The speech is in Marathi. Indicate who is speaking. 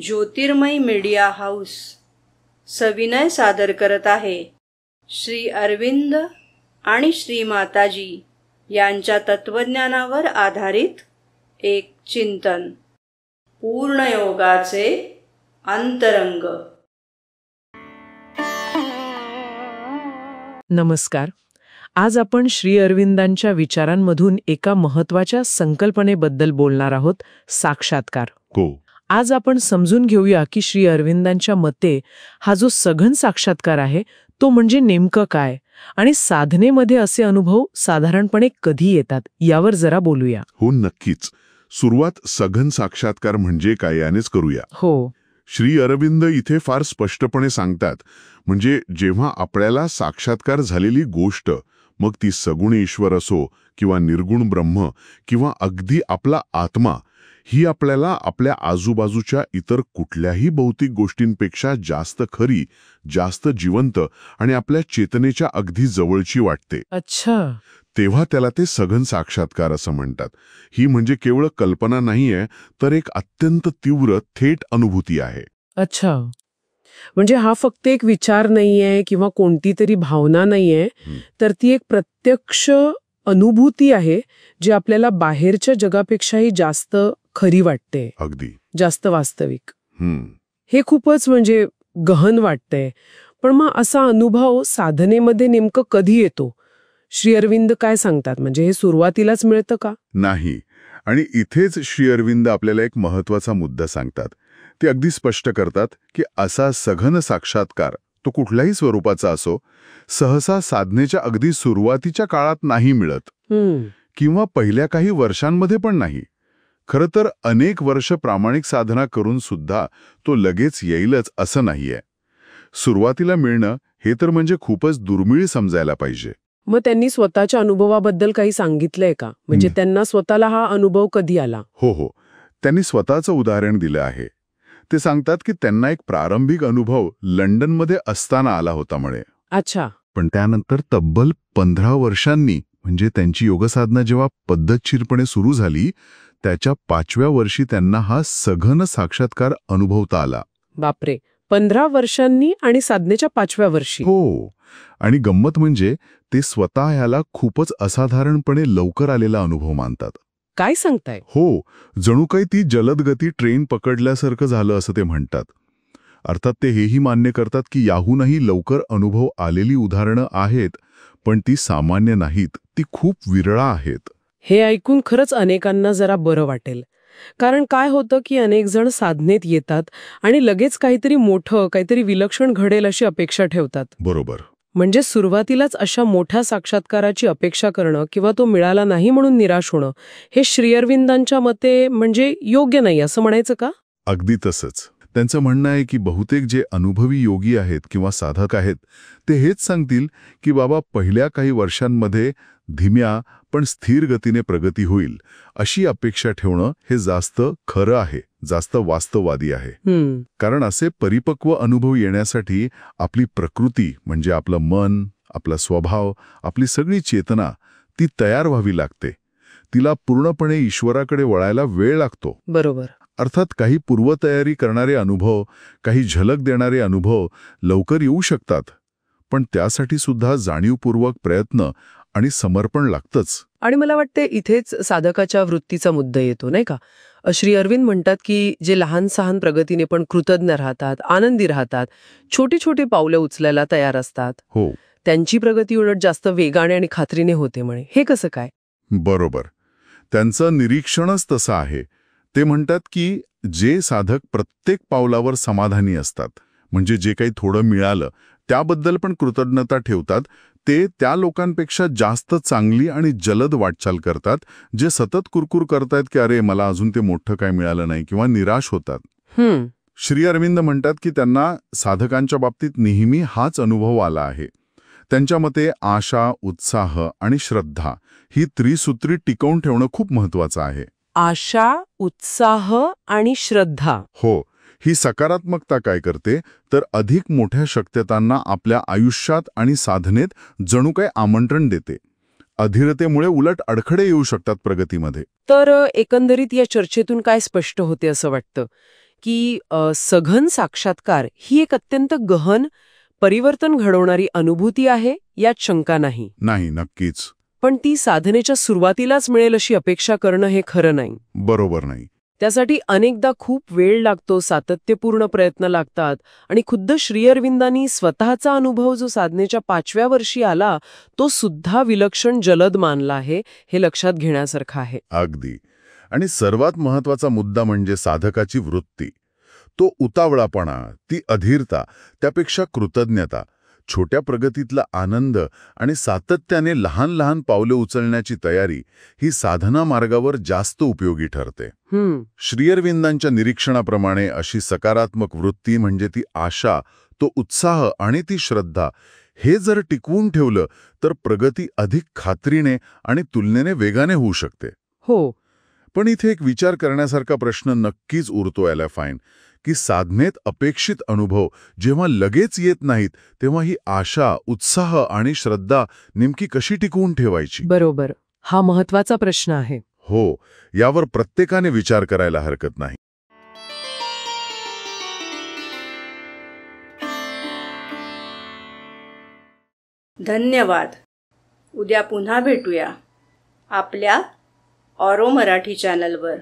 Speaker 1: ज्योतिर्मय मीडिया हाऊस सविनय सादर करत आहे श्री अरविंद आणि श्री माताजी यांच्या तत्वज्ञानावर आधारित एक चिंतन. पूर्णयोगाचे अंतरंग.
Speaker 2: नमस्कार. आज आपण श्री अरविंदांच्या विचारांमधून एका महत्वाच्या संकल्पनेबद्दल बोलणार आहोत, साक्षात्कार. आज आपण समजून घेऊया की श्री अरविंदांच्या मते हा जो सघन साक्षात्कार आहे तो म्हणजे नेमकं काय आणि साधनेमध्ये असे अनुभव साधारणपणे कधी येतात यावर जरा बोलूया.
Speaker 3: हो, नक्कीच. सुरुवात सघन साक्षात्कार म्हणजे काय यानेच करूया.
Speaker 2: हो.
Speaker 3: श्री अरविंद इथे फार स्पष्टपणे सांगतात, म्हणजे जेव्हा आपल्याला साक्षात्कार झालेली गोष्ट, मग ती सगुण ईश्वर असो किंवा निर्गुण ब्रह्म किंवा अगदी आपला आत्मा, ही आपल्याला आपल्या आजूबाजूच्या इतर कुठल्याही भौतिक गोष्टींपेक्षा जास्त खरी, जास्त जिवंत आणि आपल्या चेतनेच्या अगदी जवळची वाटते.
Speaker 2: अच्छा.
Speaker 3: तेव्हा त्याला ते सघन साक्षात्कार असं म्हणतात. ही म्हणजे केवळ कल्पना नाहीये, तर एक अत्यंत तीव्र, थेट अनुभूती आहे.
Speaker 2: अच्छा. म्हणजे हा फक्त एक विचार नाहीये किंवा कोणती तरी भावना नाहीये, तर ती एक प्रत्यक्ष अनुभूती आहे जी आपल्याला बाहेरच्या जगापेक्षाही जास्त खरी वाटते.
Speaker 3: अगदी
Speaker 2: जास्त वास्तविक. हे खूपच म्हणजे गहन वाटतंय. पण मग असा अनुभव साधनेमध्ये नेमकं कधी येतो? श्री अरविंद काय सांगतात? म्हणजे हे सुरुवातीलाच मिळतं का?
Speaker 3: नाही. आणि इथेच श्री अरविंद आपल्याला एक महत्वाचा मुद्दा सांगतात. ते अगदी स्पष्ट करतात की असा सघन साक्षात्कार, तो कुठल्याही स्वरूपाचा असो, सहसा साधनेच्या अगदी सुरुवातीच्या काळात नाही मिळत किंवा पहिल्या काही वर्षांमध्ये पण नाही. खरं तर अनेक वर्ष प्रामाणिक साधना करून सुद्धा तो लगेच येईलच असं नाहीये. सुरुवातीला मिळणं हे तर म्हणजे खूपच दुर्मिळ समजायला पाहिजे.
Speaker 2: मग त्यांनी स्वतःच्या अनुभवाबद्दल काही सांगितलंय का? म्हणजे त्यांना स्वतःला हा अनुभव कधी आला?
Speaker 3: हो. त्यांनी स्वतःचं उदाहरण दिलं आहे. ते सांगतात की त्यांना एक प्रारंभिक अनुभव लंडनमध्ये असताना आला होता म्हणे.
Speaker 2: अच्छा.
Speaker 3: पण त्यानंतर तब्बल 15 वर्षांनी, म्हणजे त्यांची योगसाधना जेव्हा पद्धतशीरपणे सुरू झाली, त्याच्या 5व्या वर्षी त्यांना हा सघन साक्षात्कार अनुभवता आला.
Speaker 2: बापरे. 15 वर्षांनी आणि साधनेच्या 5व्या वर्षी.
Speaker 3: हो. आणि गंमत म्हणजे ते स्वतः ह्याला खूपच असाधारणपणे लवकर आलेला अनुभव मानतात.
Speaker 2: काय सांगताय?
Speaker 3: हो. जणू काही ती जलदगती ट्रेन पकडल्यासारखं झालं असं ते म्हणतात. अर्थात ते हेही मान्य करतात की याहूनही लवकर अनुभव आलेली उदाहरणं आहेत, पण ती सामान्य नाहीत, ती खूप विरळा आहेत.
Speaker 2: हे ऐकून खरंच अनेकांना जरा बरं वाटेल. कारण काय होतं की अनेक जण साधनेत येतात आणि लगेच काहीतरी मोठं, काहीतरी विलक्षण घडेल अशी अपेक्षा ठेवतात.
Speaker 3: बरोबर.
Speaker 2: म्हणजे सुरुवातीलाच अशा मोठ्या साक्षात्काराची अपेक्षा करणं किंवा तो मिळाला नाही म्हणून निराश होणं, हे श्री अरविंदांच्या मते म्हणजे योग्य नाही असं म्हणायचं का?
Speaker 3: अगदी तसंच. त्यांचं म्हणणं आहे की बहुतेक जे अनुभवी योगी आहेत किंवा साधक आहेत, ते हेच सांगतील की बाबा पहिल्या काही वर्षांमध्ये धीम्या पण स्थिर गतीने प्रगती होईल, अशी अपेक्षा ठेवणं हे जास्त खरं आहे, जास्त वास्तववादी आहे. कारण असे परिपक्व अनुभव येण्यासाठी आपली प्रकृती, म्हणजे आपलं मन, आपला स्वभाव, आपली सगळी चेतना, ती तयार व्हावी लागते. तिला पूर्णपणे ईश्वराकडे वळायला वेळ लागतो.
Speaker 2: बरोबर.
Speaker 3: अर्थात काही पूर्वतयारी करणारे अनुभव, काही झलक देणारे अनुभव लवकर येऊ शकतात, पण त्यासाठी सुद्धा जाणीवपूर्वक प्रयत्न आणि समर्पण लागतंच.
Speaker 2: आणि मला वाटते इथेच साधकाच्या वृत्तीचा मुद्दा येतो, नाही का? श्री अरविंद म्हणतात की जे लहान सहान प्रगतीने पण कृतज्ञ राहतात, आनंदी राहतात, छोटी छोटी पावले उचलायला तयार असतात,
Speaker 3: हो,
Speaker 2: त्यांची प्रगती उलट जास्त वेगाने आणि खात्रीने होते म्हणे. हे कसं काय?
Speaker 3: बरोबर. त्यांचं निरीक्षणच तसं आहे. ते म्हणतात की जे साधक प्रत्येक पावलावर समाधानी असतात, म्हणजे जे काही थोडं मिळालं त्याबद्दल पण कृतज्ञता ठेवतात, ते त्या लोकांपेक्षा जास्त चांगली आणि जलद वाटचाल करतात, जे सतत कुरकुर करतायत की अरे मला अजून ते मोठं काय मिळालं नाही, किंवा निराश होतात. श्री अरविंद म्हणतात की त्यांना साधकांच्या बाबतीत नेहमी हाच अनुभव आला आहे. त्यांच्या मते आशा, उत्साह आणि श्रद्धा ही त्रिसूत्री टिकवून ठेवणं खूप महत्वाचं आहे.
Speaker 2: आशा, उत्साह आणि श्रद्धा.
Speaker 3: हो. ही सकारात्मकता काय करते तर अधिक मोठ्या शक्यतांना आपल्या आयुष्यात आणि साधनेत जणू काही आमंत्रण देते. अधीरतेमुळे उलट अडखळे येऊ शकतात प्रगतीमध्ये.
Speaker 2: तर एकंदरीत या चर्चेतून काय स्पष्ट होते असं वाटतं की सघन साक्षात्कार ही एक अत्यंत गहन, परिवर्तन घडवणारी अनुभूती आहे, यात शंका नाही.
Speaker 3: नाही, नक्कीच.
Speaker 2: पण ती साधनेच्या सुरुवातीलाच मिळेल अशी अपेक्षा करणं हे खरं नाही.
Speaker 3: बरोबर नाही.
Speaker 2: त्यासाठी अनेकदा खूप वेळ लागतो, सातत्यपूर्ण प्रयत्न लागतात आणि खुद्द श्री अरविंदांनी स्वतःचा अनुभव जो साधनेच्या 5व्या वर्षी आला तो सुद्धा विलक्षण जलद मानला आहे, हे लक्षात घेण्यासारखं आहे.
Speaker 3: अगदी. आणि सर्वात महत्वाचा मुद्दा म्हणजे साधकाची वृत्ती. तो उतावळापणा, ती अधीरता, त्यापेक्षा कृतज्ञता, छोट्या प्रगतीतला आनंद आणि सातत्याने लहान लहान पावले उचलण्याची तयारी ही साधना मार्गावर जास्त उपयोगी ठरते. श्री अरविंदांच्या निरीक्षणाप्रमाणे अशी सकारात्मक वृत्ती म्हणजे ती आशा, तो उत्साह आणि ती श्रद्धा, हे जर टिकवून ठेवलं तर प्रगती अधिक खात्रीने आणि तुलनेने वेगाने होऊ शकते.
Speaker 2: हो.
Speaker 3: पण इथे एक विचार करण्यासारखा प्रश्न नक्कीच उरतो ॲलेफाईन, की साधनेत अपेक्षित अनुभव जेव्हा लगेच येत नाहीत तेव्हा ही आशा, उत्साह आणि श्रद्धा नेमकी कशी टिकवून ठेवायची?
Speaker 2: बरोबर. हा महत्वाचा प्रश्न आहे.
Speaker 3: हो, यावर प्रत्येकाने विचार करायला हरकत नाही.
Speaker 1: धन्यवाद. उद्या पुन्हा भेटूया आपल्या ऑरो मराठी चॅनलवर.